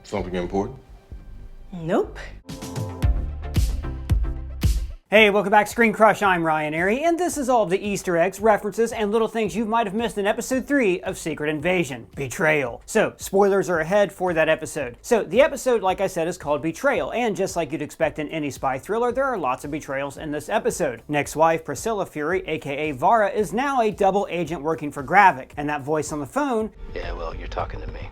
Something important? Nope. Hey, welcome back to ScreenCrush. I'm Ryan Airy, and this is all of the Easter eggs, references, and little things you might have missed in episode 3 of Secret Invasion, Betrayal. So, spoilers are ahead for that episode. So, the episode, like I said, is called Betrayal, and just like you'd expect in any spy thriller, there are lots of betrayals in this episode. Nick's wife, Priscilla Fury, aka Varra, is now a double agent working for Gravik, and that voice on the phone, yeah, well, you're talking to me,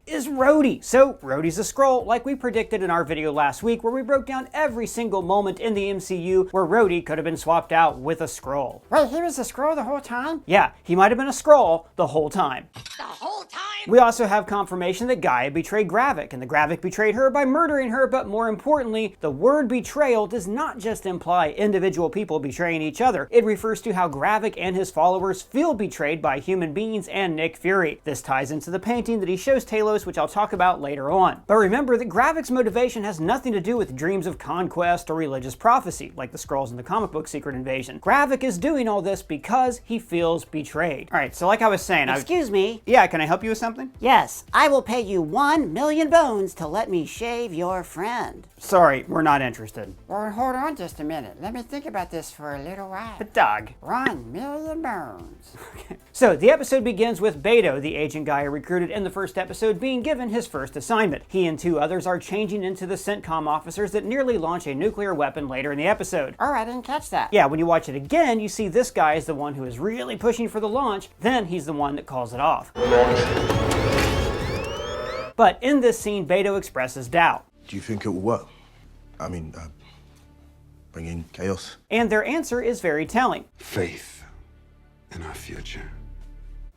is Rhodey. So Rhodey's a Skrull, like we predicted in our video last week where we broke down every single moment in the MCU where Rhodey could have been swapped out with a Skrull. Wait, he was a Skrull the whole time? Yeah, he might have been a Skrull the whole time. The whole time? We also have confirmation that Gaia betrayed Gravik, and the Gravik betrayed her by murdering her, but more importantly, the word betrayal does not just imply individual people betraying each other. It refers to how Gravik and his followers feel betrayed by human beings and Nick Fury. This ties into the painting that he shows Talos, which I'll talk about later on. But remember that Gravik's motivation has nothing to do with dreams of conquest or religious prophecy, like the Skrulls in the comic book Secret Invasion. Gravik is doing all this because he feels betrayed. Alright, so like I was saying, Excuse me. Yeah, can I help you with something? Yes, I will pay you 1,000,000 bones to let me shave your friend. Sorry, we're not interested. Well, hold on just a minute. Let me think about this for a little while. But Doug. 1,000,000 bones. So the episode begins with Beto, the agent Gaia recruited in the first episode, being given his first assignment. He and 2 others are changing into the CENTCOM officers that nearly launch a nuclear weapon later in the episode. Oh, I didn't catch that. Yeah, when you watch it again, you see this guy is the one who is really pushing for the launch, then he's the one that calls it off. But in this scene, Beto expresses doubt. Do you think it will work? I mean, bring in chaos? And their answer is very telling. Faith in our future.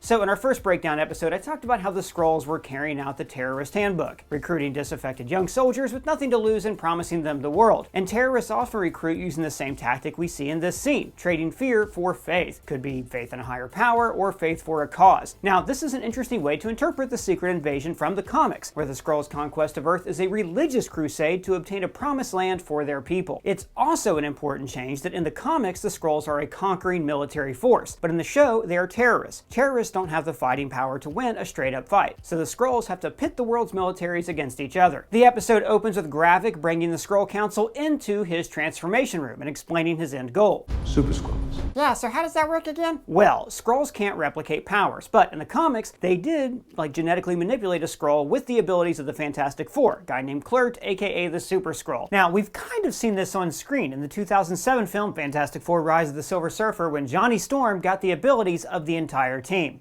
So in our first breakdown episode, I talked about how the Skrulls were carrying out the terrorist handbook, recruiting disaffected young soldiers with nothing to lose and promising them the world. And terrorists often recruit using the same tactic we see in this scene, trading fear for faith. Could be faith in a higher power or faith for a cause. Now, this is an interesting way to interpret the Secret Invasion from the comics, where the Skrulls' conquest of Earth is a religious crusade to obtain a promised land for their people. It's also an important change that in the comics, the Skrulls are a conquering military force, but in the show, they are terrorists. Terrorists don't have the fighting power to win a straight-up fight, so the Skrulls have to pit the world's militaries against each other. The episode opens with Gravik bringing the Skrull Council into his transformation room and explaining his end goal. Super Skrulls. Yeah, so how does that work again? Well, Skrulls can't replicate powers, but in the comics, they did, genetically manipulate a Skrull with the abilities of the Fantastic Four, a guy named Kl'rt, aka the Super Skrull. Now, we've kind of seen this on screen in the 2007 film Fantastic Four: Rise of the Silver Surfer, when Johnny Storm got the abilities of the entire team.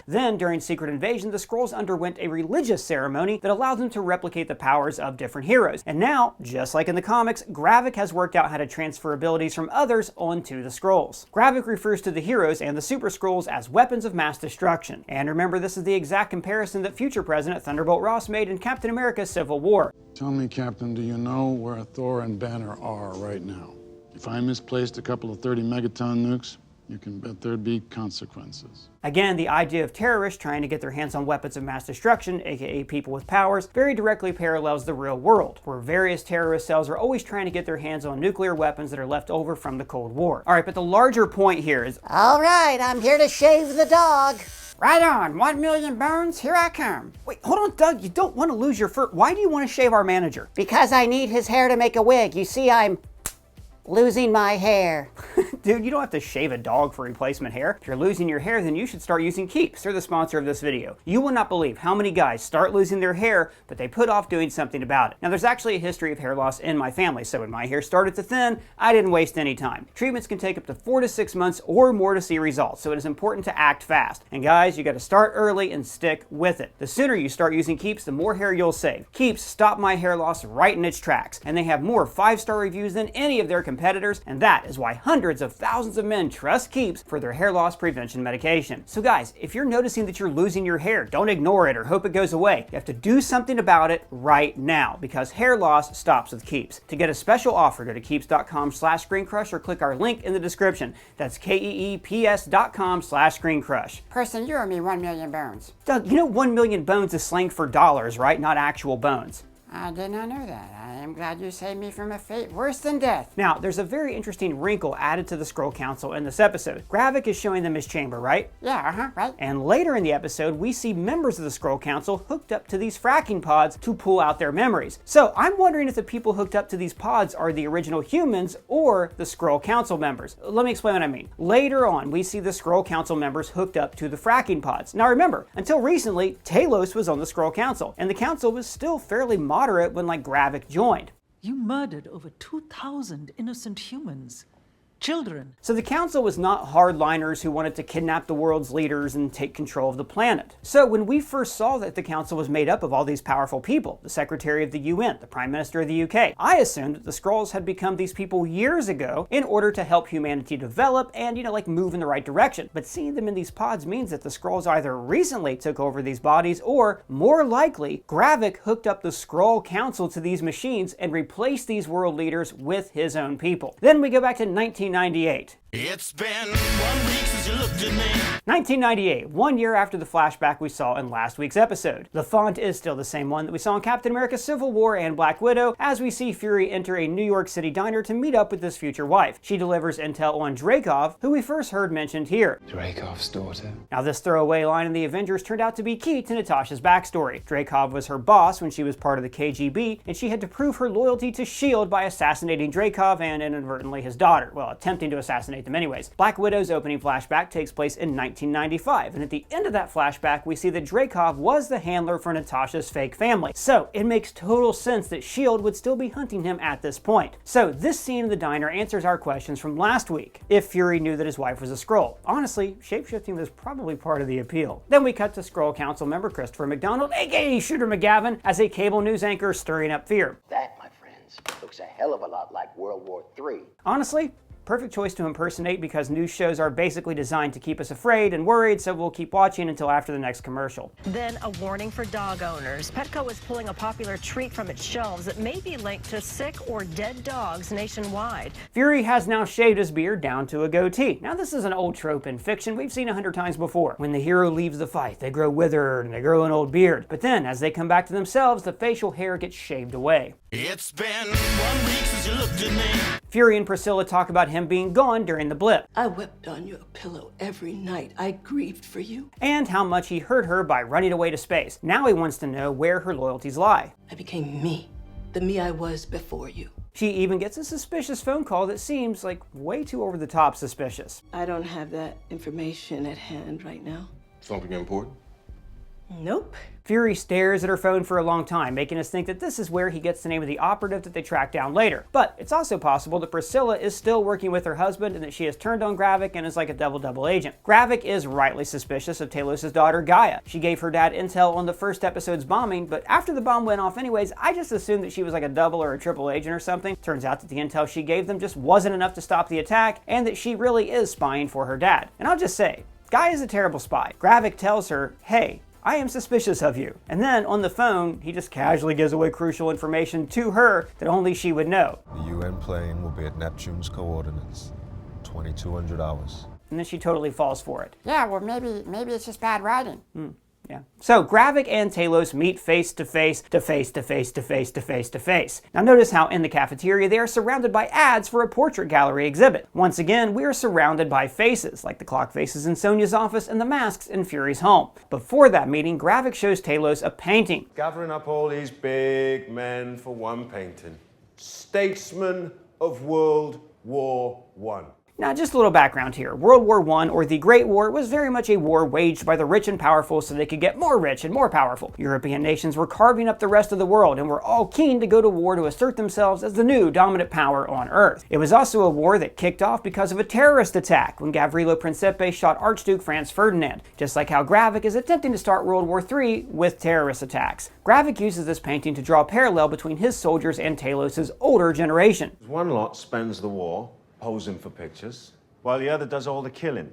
Then, during Secret Invasion, the Skrulls underwent a religious ceremony that allowed them to replicate the powers of different heroes. And now, just like in the comics, Gravik has worked out how to transfer abilities from others onto the Skrulls. Gravik refers to the heroes and the Super Skrulls as weapons of mass destruction. And remember, this is the exact comparison that future President Thunderbolt Ross made in Captain America: Civil War. Tell me, Captain, do you know where Thor and Banner are right now? If I misplaced a couple of 30 megaton nukes, you can bet there'd be consequences. Again, the idea of terrorists trying to get their hands on weapons of mass destruction, aka people with powers, very directly parallels the real world, where various terrorist cells are always trying to get their hands on nuclear weapons that are left over from the Cold War. Alright, but the larger point here is... All right, I'm here to shave the dog. Right on, 1,000,000 bones, here I come. Wait, hold on, Doug, you don't want to lose your fur. Why do you want to shave our manager? Because I need his hair to make a wig. You see, I'm losing my hair. Dude, you don't have to shave a dog for replacement hair. If you're losing your hair, then you should start using Keeps. They're the sponsor of this video. You will not believe how many guys start losing their hair, but they put off doing something about it. Now, there's actually a history of hair loss in my family, so when my hair started to thin, I didn't waste any time. Treatments can take up to 4 to 6 months or more to see results, so it is important to act fast. And guys, you gotta start early and stick with it. The sooner you start using Keeps, the more hair you'll save. Keeps stopped my hair loss right in its tracks, and they have more 5-star reviews than any of their competitors, and that is why hundreds of thousands of men trust Keeps for their hair loss prevention medication. So guys, if you're noticing that you're losing your hair, don't ignore it or hope it goes away. You have to do something about it right now, because hair loss stops with Keeps. To get a special offer, go to keeps.com/ScreenCrush or click our link in the description. That's keeps.com/ScreenCrush. Person, you owe me 1,000,000 bones. Doug, you know 1,000,000 bones is slang for dollars, right? Not actual bones. I did not know that. I am glad you saved me from a fate worse than death. Now, there's a very interesting wrinkle added to the Skrull Council in this episode. Gravik is showing them his chamber, right? Yeah, right. And later in the episode, we see members of the Skrull Council hooked up to these fracking pods to pull out their memories. So I'm wondering if the people hooked up to these pods are the original humans or the Skrull Council members. Let me explain what I mean. Later on, we see the Skrull Council members hooked up to the fracking pods. Now remember, until recently, Talos was on the Skrull Council, and the council was still fairly moderate when Gravik joined. You murdered over 2,000 innocent humans. Children. So the council was not hardliners who wanted to kidnap the world's leaders and take control of the planet. So when we first saw that the council was made up of all these powerful people, the Secretary of the UN, the Prime Minister of the UK, I assumed that the Skrulls had become these people years ago in order to help humanity develop and, move in the right direction. But seeing them in these pods means that the Skrulls either recently took over these bodies or, more likely, Gravik hooked up the Skrull Council to these machines and replaced these world leaders with his own people. Then we go back to 1998. It's been 1 week since you looked at me. 1998, 1 year after the flashback we saw in last week's episode. The font is still the same one that we saw in Captain America Civil War and Black Widow, as we see Fury enter a New York City diner to meet up with his future wife. She delivers intel on Dreykov, who we first heard mentioned here. Dreykov's daughter. Now this throwaway line in the Avengers turned out to be key to Natasha's backstory. Dreykov was her boss when she was part of the KGB, and she had to prove her loyalty to S.H.I.E.L.D. by assassinating Dreykov and inadvertently his daughter. Well, attempting to assassinate them anyways. Black Widow's opening flashback takes place in 1995, and at the end of that flashback, we see that Dreykov was the handler for Natasha's fake family. So it makes total sense that S.H.I.E.L.D. would still be hunting him at this point. So this scene in the diner answers our questions from last week. If Fury knew that his wife was a Skrull. Honestly, shapeshifting was probably part of the appeal. Then we cut to Skrull Council member Christopher McDonald, aka Shooter McGavin, as a cable news anchor stirring up fear. That, my friends, looks a hell of a lot like World War III. Honestly, perfect choice to impersonate because news shows are basically designed to keep us afraid and worried, so we'll keep watching until after the next commercial. Then a warning for dog owners. Petco is pulling a popular treat from its shelves that may be linked to sick or dead dogs nationwide. Fury has now shaved his beard down to a goatee. Now this is an old trope in fiction we've seen 100 times before. When the hero leaves the fight, they grow withered and they grow an old beard. But then, as they come back to themselves, the facial hair gets shaved away. It's been 1 week since you looked at me. Fury and Priscilla talk about him being gone during the blip. I wept on your pillow every night. I grieved for you. And how much he hurt her by running away to space. Now he wants to know where her loyalties lie. I became me, the me I was before you. She even gets a suspicious phone call that seems like way too over the top suspicious. I don't have that information at hand right now. Something important? Nope. Fury stares at her phone for a long time, making us think that this is where he gets the name of the operative that they track down later. But it's also possible that Priscilla is still working with her husband and that she has turned on Gravik and is like a double agent. Gravik is rightly suspicious of Talos' daughter Gaia. She gave her dad intel on the first episode's bombing, but after the bomb went off anyways, I just assumed that she was like a double or a triple agent or something. Turns out that the intel she gave them just wasn't enough to stop the attack, and that she really is spying for her dad. And I'll just say, Gaia is a terrible spy. Gravik tells her, hey, I am suspicious of you. And then on the phone, he just casually gives away crucial information to her that only she would know. The UN plane will be at Neptune's coordinates, 2200 hours. And then she totally falls for it. Yeah, well, maybe it's just bad writing. Yeah. So Gravik and Talos meet face to face to face to face to face to face to face. Now notice how in the cafeteria they are surrounded by ads for a portrait gallery exhibit. Once again, we are surrounded by faces, like the clock faces in Sonya's office and the masks in Fury's home. Before that meeting, Gravik shows Talos a painting. Gathering up all these big men for one painting. Statesmen of World War I. Now, just a little background here. World War I, or the Great War, was very much a war waged by the rich and powerful so they could get more rich and more powerful. European nations were carving up the rest of the world and were all keen to go to war to assert themselves as the new dominant power on Earth. It was also a war that kicked off because of a terrorist attack when Gavrilo Principe shot Archduke Franz Ferdinand, just like how Gravik is attempting to start World War III with terrorist attacks. Gravik uses this painting to draw a parallel between his soldiers and Talos' older generation. One lot spends the war posing for pictures, while the other does all the killing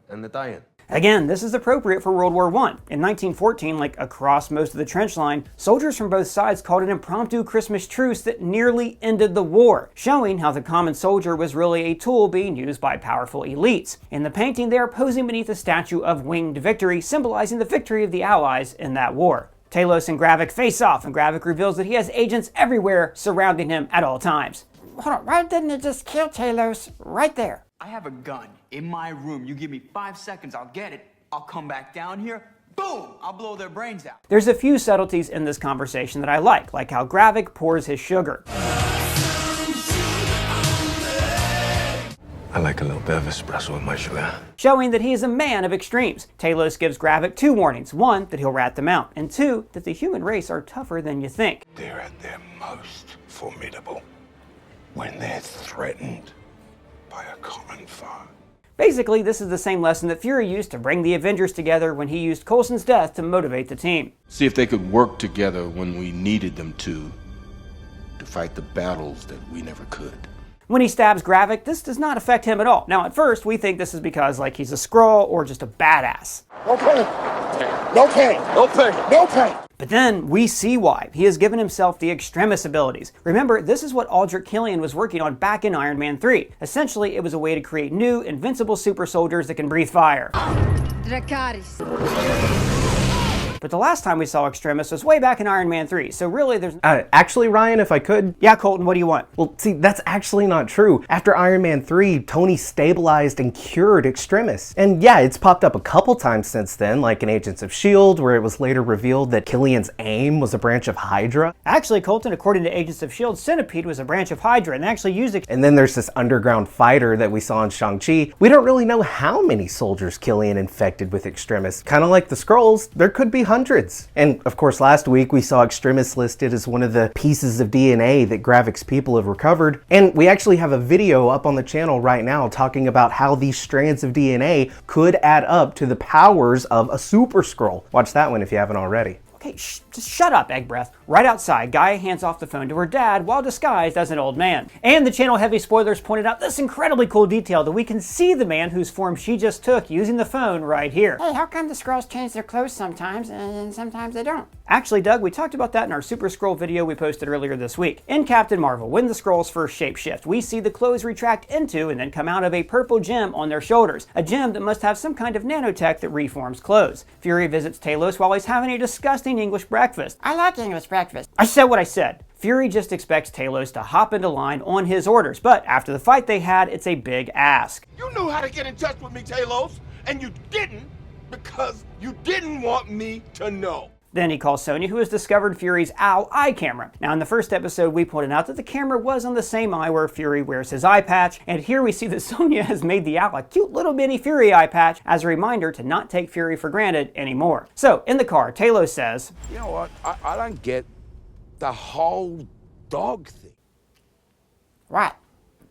and the dying. Again, this is appropriate for World War I. In 1914, like across most of the trench line, soldiers from both sides called an impromptu Christmas truce that nearly ended the war, showing how the common soldier was really a tool being used by powerful elites. In the painting, they are posing beneath a statue of Winged Victory, symbolizing the victory of the Allies in that war. Talos and Gravik face off, and Gravik reveals that he has agents everywhere surrounding him at all times. Hold on, why didn't it just kill Talos right there? I have a gun in my room. You give me 5 seconds, I'll get it. I'll come back down here. Boom! I'll blow their brains out. There's a few subtleties in this conversation that I like how Gravik pours his sugar. I like a little bit of espresso with my sugar. Showing that he is a man of extremes. Talos gives Gravik 2 warnings. 1, that he'll rat them out, and 2, that the human race are tougher than you think. They're at their most formidable when they're threatened by a common foe. Basically, this is the same lesson that Fury used to bring the Avengers together when he used Coulson's death to motivate the team. See if they could work together when we needed them to fight the battles that we never could. When he stabs Gravik, this does not affect him at all. Now, at first, we think this is because, he's a Skrull or just a badass. No pain. No pain. No pain. No pain. But then we see why. He has given himself the Extremis abilities. Remember, this is what Aldrich Killian was working on back in Iron Man 3. Essentially, it was a way to create new, invincible super soldiers that can breathe fire. Dracarys. But the last time we saw Extremis was way back in Iron Man 3, so really there's... Actually, Ryan, if I could... Yeah, Colton, what do you want? Well, see, that's actually not true. After Iron Man 3, Tony stabilized and cured Extremis. And yeah, it's popped up a couple times since then, like in Agents of S.H.I.E.L.D., where it was later revealed that Killian's AIM was a branch of Hydra. Actually, Colton, according to Agents of S.H.I.E.L.D., Centipede was a branch of Hydra, and they actually used it... And then there's this underground fighter that we saw in Shang-Chi. We don't really know how many soldiers Killian infected with Extremis. Kind of like the Skrulls, there could be hundreds. And of course, last week we saw Extremis listed as one of the pieces of DNA that Gravik's people have recovered. And we actually have a video up on the channel right now talking about how these strands of DNA could add up to the powers of a super Skrull. Watch that one if you haven't already. Okay, just shut up, egg breath. Right outside, Gaia hands off the phone to her dad while disguised as an old man. And the channel heavy spoilers pointed out this incredibly cool detail that we can see the man whose form she just took using the phone right here. Hey, how come the Skrulls change their clothes sometimes and sometimes they don't? Actually, Doug, we talked about that in our Super Skrull video we posted earlier this week. In Captain Marvel, when the Skrulls first shapeshift, we see the clothes retract into and then come out of a purple gem on their shoulders. A gem that must have some kind of nanotech that reforms clothes. Fury visits Talos while he's having a disgusting English breakfast. I like English breakfast. I said what I said. Fury just expects Talos to hop into line on his orders, but after the fight they had, it's a big ask. You knew how to get in touch with me, Talos, and you didn't because you didn't want me to know. Then he calls Sonya, who has discovered Fury's OWL eye camera. Now, in the first episode, we pointed out that the camera was on the same eye where Fury wears his eye patch, and here we see that Sonya has made the OWL a cute little mini Fury eye patch as a reminder to not take Fury for granted anymore. So, in the car, Talos says, You know what? I don't get the whole dog thing. What?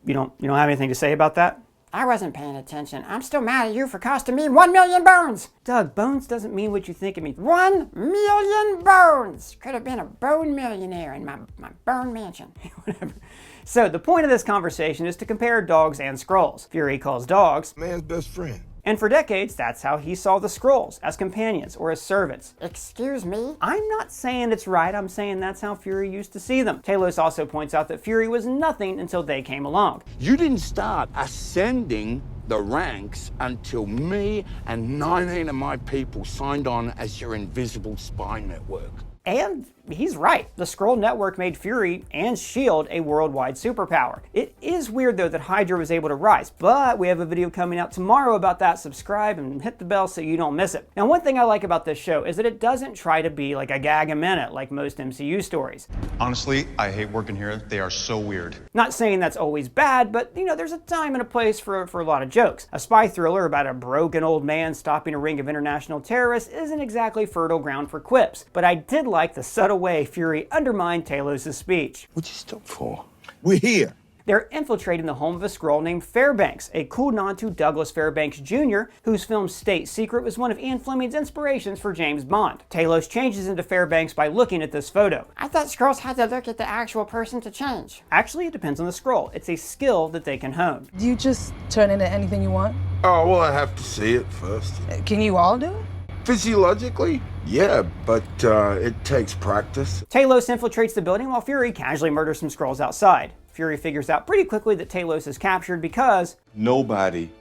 You don't have anything to say about that? I wasn't paying attention. I'm still mad at you for costing me 1 million bones. Doug, bones doesn't mean what you think it means. 1 million bones. Could have been a bone millionaire in my bone mansion. Whatever. So the point of this conversation is to compare dogs and Skrulls. Fury calls dogs man's best friend. And for decades, that's how he saw the Skrulls, as companions or as servants. Excuse me? I'm not saying it's right, I'm saying that's how Fury used to see them. Talos also points out that Fury was nothing until they came along. You didn't start ascending the ranks until me and 19 of my people signed on as your invisible spy network. And he's right. The Skrull network made Fury and S.H.I.E.L.D. a worldwide superpower. It is weird though that Hydra was able to rise, but we have a video coming out tomorrow about that. Subscribe and hit the bell so you don't miss it. Now, one thing I like about this show is that it doesn't try to be like a gag a minute like most MCU stories. Honestly, I hate working here. They are so weird. Not saying that's always bad, but there's a time and a place for a lot of jokes. A spy thriller about a broken old man stopping a ring of international terrorists isn't exactly fertile ground for quips, but I did like the subtle way Fury undermined Talos' speech. What you stop for? We're here. They're infiltrating the home of a Skrull named Fairbanks, a cool nod to Douglas Fairbanks Jr., whose film State Secret was one of Ian Fleming's inspirations for James Bond. Talos changes into Fairbanks by looking at this photo. I thought Skrulls had to look at the actual person to change. Actually, it depends on the Skrull. It's a skill that they can hone. Do you just turn into anything you want? Oh, well, I have to see it first. Can you all do it? Physiologically, yeah, but it takes practice. Talos infiltrates the building while Fury casually murders some Skrulls outside. Fury figures out pretty quickly that Talos is captured because nobody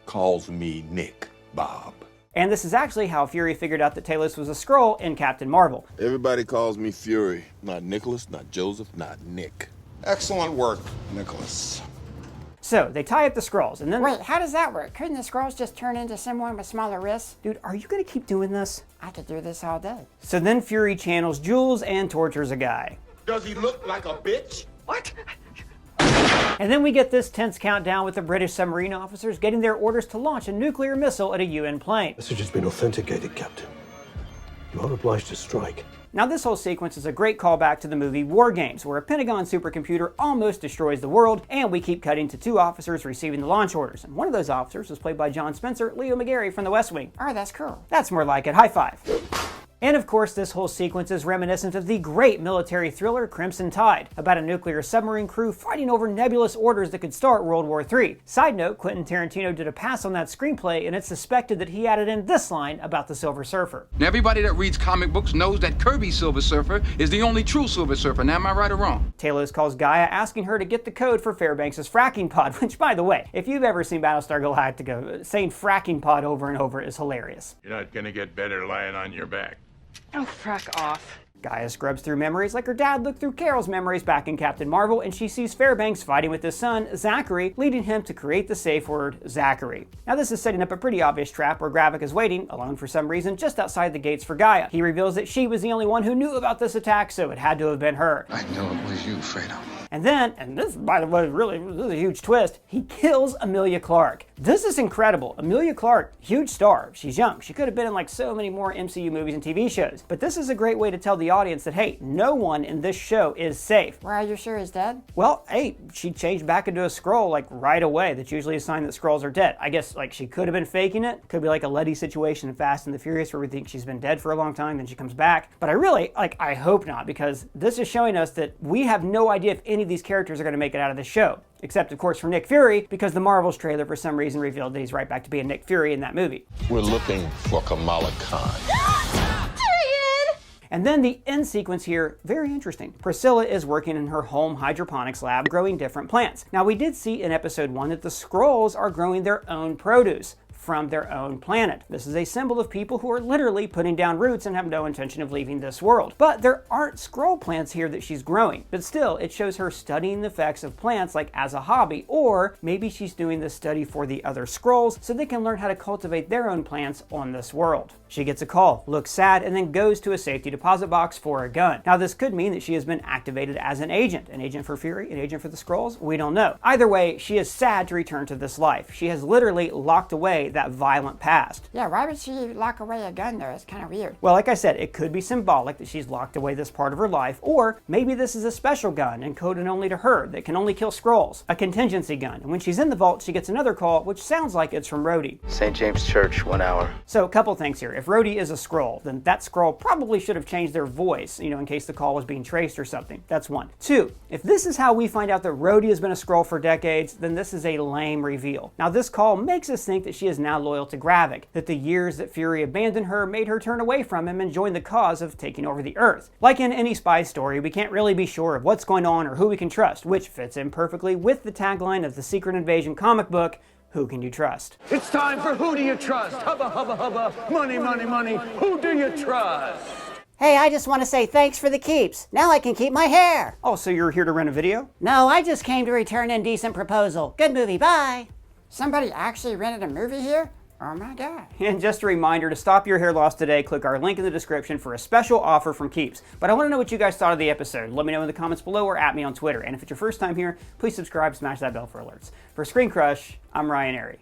calls me Nick, Bob. And this is actually how Fury figured out that Talos was a Skrull in Captain Marvel. Everybody calls me Fury. Not Nicholas, not Joseph, not Nick. Excellent work, Nicholas. So they tie up the Skrulls, and then— Wait, how does that work? Couldn't the Skrulls just turn into someone with smaller wrists? Dude, are you gonna keep doing this? I could do this all day. So then Fury channels Jules and tortures a guy. Does he look like a bitch? What? And then we get this tense countdown with the British submarine officers getting their orders to launch a nuclear missile at a UN plane. Message has been authenticated, Captain. You are obliged to strike. Now this whole sequence is a great callback to the movie War Games, where a Pentagon supercomputer almost destroys the world, and we keep cutting to two officers receiving the launch orders. And one of those officers was played by John Spencer, Leo McGarry from The West Wing. Oh, that's cool. That's more like it. High five. And of course, this whole sequence is reminiscent of the great military thriller Crimson Tide, about a nuclear submarine crew fighting over nebulous orders that could start World War III. Side note, Quentin Tarantino did a pass on that screenplay, and it's suspected that he added in this line about the Silver Surfer. Now, everybody that reads comic books knows that Kirby's Silver Surfer is the only true Silver Surfer. Now, am I right or wrong? Talos calls Gaia, asking her to get the code for Fairbanks' fracking pod, which, by the way, if you've ever seen Battlestar Galactica, saying fracking pod over and over is hilarious. You're not gonna get better lying on your back. Oh, frack off. Gaia scrubs through memories like her dad looked through Carol's memories back in Captain Marvel, and she sees Fairbanks fighting with his son, Zachary, leading him to create the safe word, Zachary. Now this is setting up a pretty obvious trap where Gravik is waiting, alone for some reason, just outside the gates for Gaia. He reveals that she was the only one who knew about this attack, so it had to have been her. I know it was you, Fredo. And then, and this, by the way, this is a huge twist, he kills Emilia Clarke. This is incredible. Emilia Clarke, huge star. She's young. She could have been in like so many more MCU movies and TV shows. But this is a great way to tell the audience that, hey, no one in this show is safe. Well, are you sure he's dead? Well, hey, she changed back into a Skrull like right away. That's usually a sign that Skrulls are dead. I guess like she could have been faking it. Could be like a Letty situation in Fast and the Furious where we think she's been dead for a long time, then she comes back. But I hope not, because this is showing us that we have no idea if any of these characters are going to make it out of the show. Except, of course, for Nick Fury, because the Marvels trailer for some reason revealed that he's right back to being Nick Fury in that movie. We're looking for Kamala Khan. And then the end sequence here, very interesting. Priscilla is working in her home hydroponics lab growing different plants. Now, we did see in episode 1 that the Skrulls are growing their own produce from their own planet. This is a symbol of people who are literally putting down roots and have no intention of leaving this world. But there aren't Skrull plants here that she's growing. But still, it shows her studying the effects of plants like as a hobby, or maybe she's doing this study for the other Skrulls so they can learn how to cultivate their own plants on this world. She gets a call, looks sad, and then goes to a safety deposit box for a gun. Now this could mean that she has been activated as an agent for Fury, an agent for the Skrulls, we don't know. Either way, she is sad to return to this life. She has literally locked away that violent past. Yeah, why would she lock away a gun though? It's kind of weird. Well, like I said, it could be symbolic that she's locked away this part of her life, or maybe this is a special gun and coded only to her that can only kill Skrulls, a contingency gun. And when she's in the vault, she gets another call, which sounds like it's from Rhodey. St. James Church, 1 hour. So a couple things here. If Rhodey is a Skrull, then that Skrull probably should have changed their voice, in case the call was being traced or something. That's one. Two, if this is how we find out that Rhodey has been a Skrull for decades, then this is a lame reveal. Now this call makes us think that she is now loyal to Gravik, that the years that Fury abandoned her made her turn away from him and join the cause of taking over the Earth. Like in any spy story, we can't really be sure of what's going on or who we can trust, which fits in perfectly with the tagline of the Secret Invasion comic book, Who Can You Trust? It's time for Who Do You Trust? Hubba, hubba, hubba. Money, money, money. Who do you trust? Hey, I just want to say thanks for the keeps. Now I can keep my hair. Oh, so you're here to rent a video? No, I just came to return Indecent Proposal. Good movie, bye. Somebody actually rented a movie here? Oh my God. And just a reminder, to stop your hair loss today, click our link in the description for a special offer from Keeps. But I want to know what you guys thought of the episode. Let me know in the comments below or at me on Twitter. And if it's your first time here, please subscribe, smash that bell for alerts. For ScreenCrush, I'm Ryan Airy.